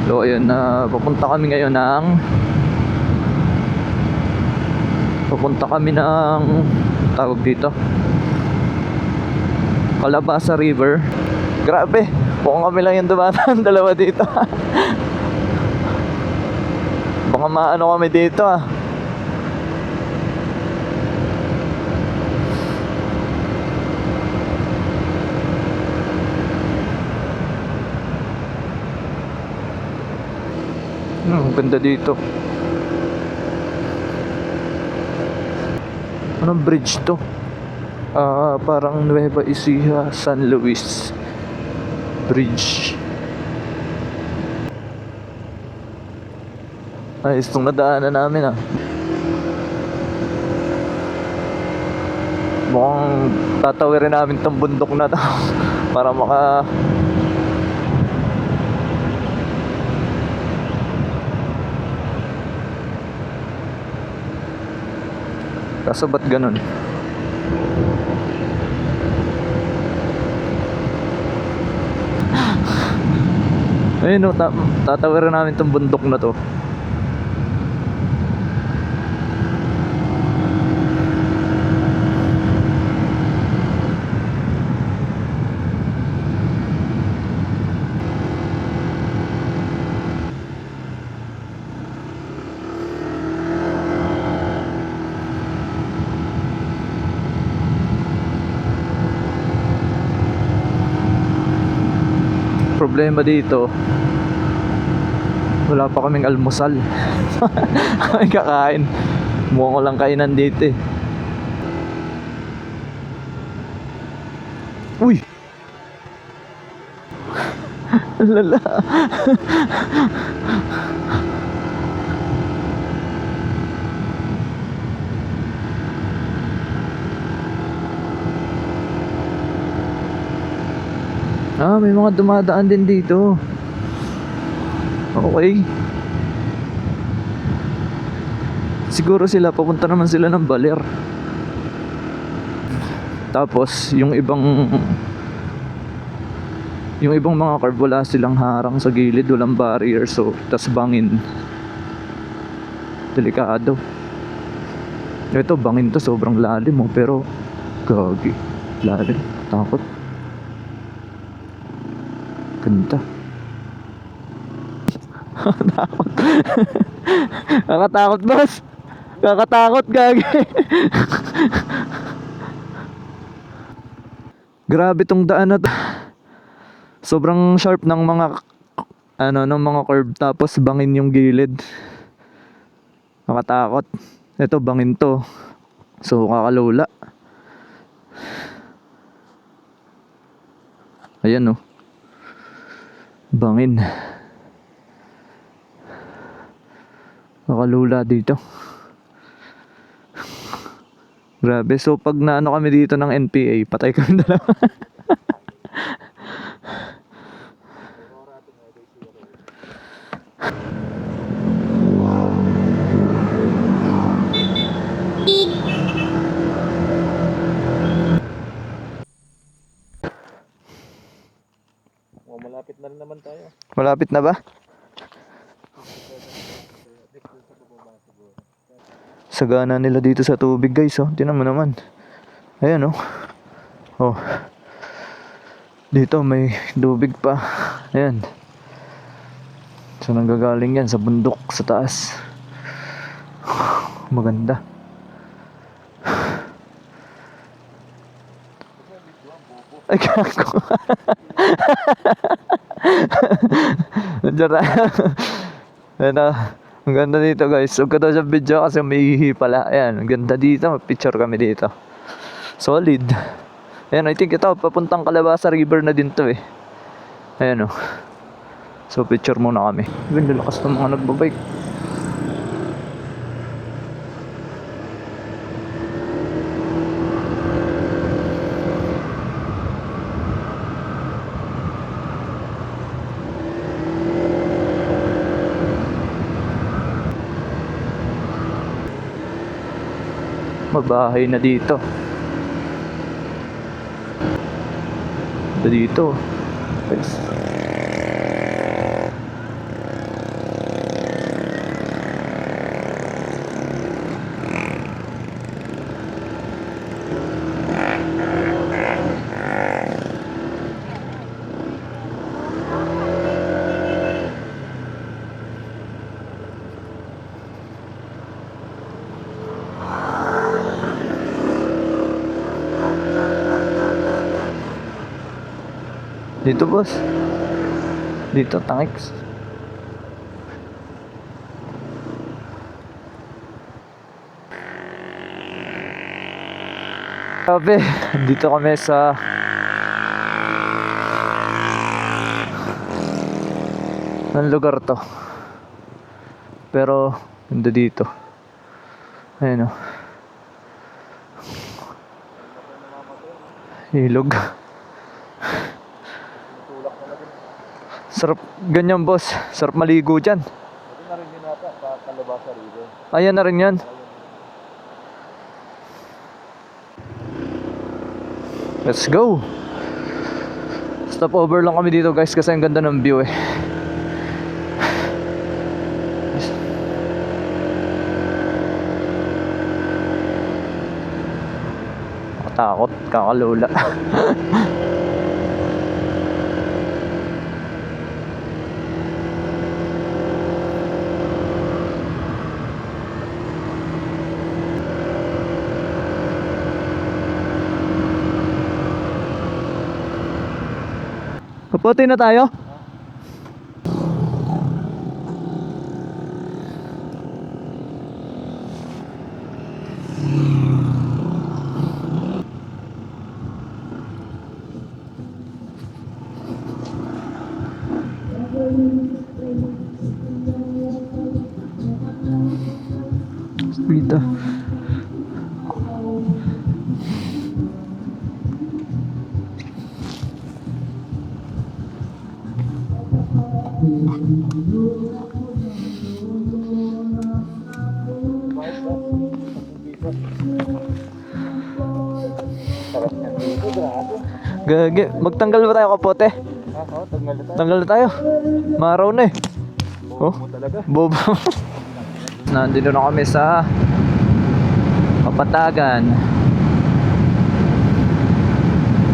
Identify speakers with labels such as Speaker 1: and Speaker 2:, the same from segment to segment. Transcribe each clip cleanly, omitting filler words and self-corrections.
Speaker 1: So ayun, papunta kami ngayon ng tawag dito, Calabasa River. Grabe, mukhang kami lang yung dumadaan dalawa dito. Baka maano kami dito Ang ganda dito. Anong bridge to? Parang Nueva Ecija, San Luis Bridge. Ayos itong nadaanan namin Mukhang tatawirin namin tong bundok na to para kaso ba't ganun? Ayun tatawirin namin tong bundok na to. Problema dito, wala pa kaming almusal. Kami kakain. Mukhang walang kainan dito Uy! Lala. May mga dumadaan din dito. Okay. Siguro sila, papunta naman sila ng Baler. Tapos, yung ibang mga curve, wala silang harang sa gilid, walang barrier. So, tas bangin. Delikado. Ito, bangin to, sobrang lalim pero gagi. Lalim. Takot. Ganda. Takot. Kakatakot, boss. Kakatakot, gagi. Grabe tong daan na to. Sobrang sharp ng mga curve, tapos bangin yung gilid. Kakatakot. Ito, bangin to. So, kakalula. Ayan bangin. Nakalula dito. Grabe. So pag naano kami dito ng NPA, patay kami dalawa.
Speaker 2: Malapit na rin naman tayo.
Speaker 1: Malapit na ba? Sagana nila dito sa tubig, guys. Tingnan mo naman. Ayan dito may tubig pa. Ayan. So nanggagaling yan sa bundok sa taas. Maganda. Ay, kako. Ayan ang ganda dito, guys. Huwag ka daw sa video kasi may hihi pala. Ayan, ang ganda dito. Picture kami dito. Solid. Ayan, I think ito, papuntang Calabasa River na din to Ayan So, picture muna kami. Ganda lakas ng mga nagbabike. Mabahay na dito. Dito. Dito boss. Dito tangix. Grabe, dito kami sa anong lugar to? Pero hindi dito. Ayun o. Ilog. Sarap ganyan boss. Sarap maligo dyan. Ayan na rin yan. Let's go. Stop over lang kami dito guys kasi ang ganda ng view eh. Takot, kakalula. Kapote na tayo? Dito. Gagi, magtanggal ba tayo kapote?
Speaker 2: Oo, tanggal na tayo.
Speaker 1: Tanggal na tayo. Maraw na eh. Oh,
Speaker 2: Mo talaga.
Speaker 1: bobo. Nandito na kami sa Kapatagan.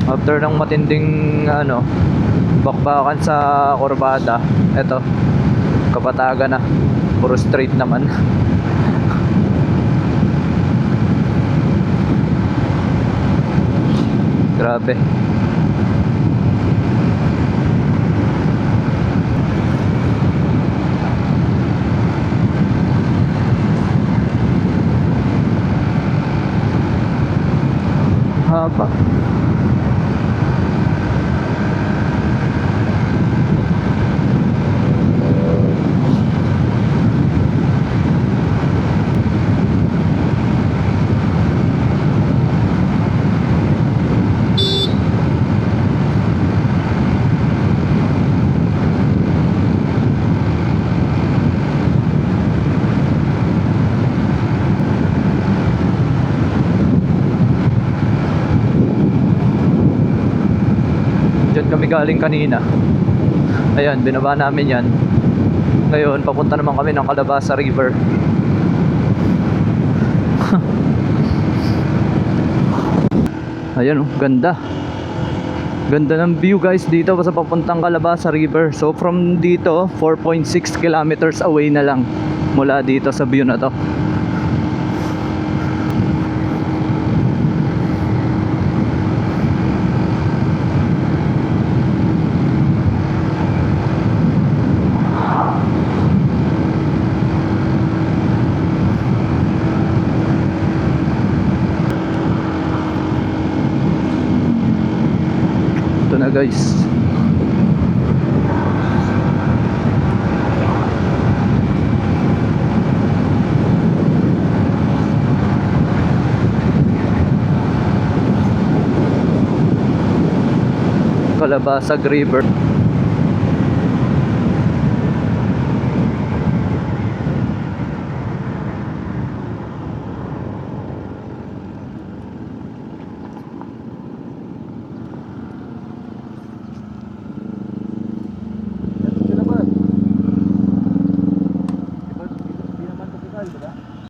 Speaker 1: After ng matinding bakbakan sa Corbada, eto Kapatagan na. Puro straight naman. Grabe. Haba. Diyan kami galing kanina. Ayan, binaba namin yan. Ngayon, papunta naman kami ng Calabasa River. Ayan oh, ganda. Ganda ng view guys dito sa papuntang Calabasa River. So from dito, 4.6 kilometers away na lang mula dito sa view na to. Ito na guys. Calabasag River.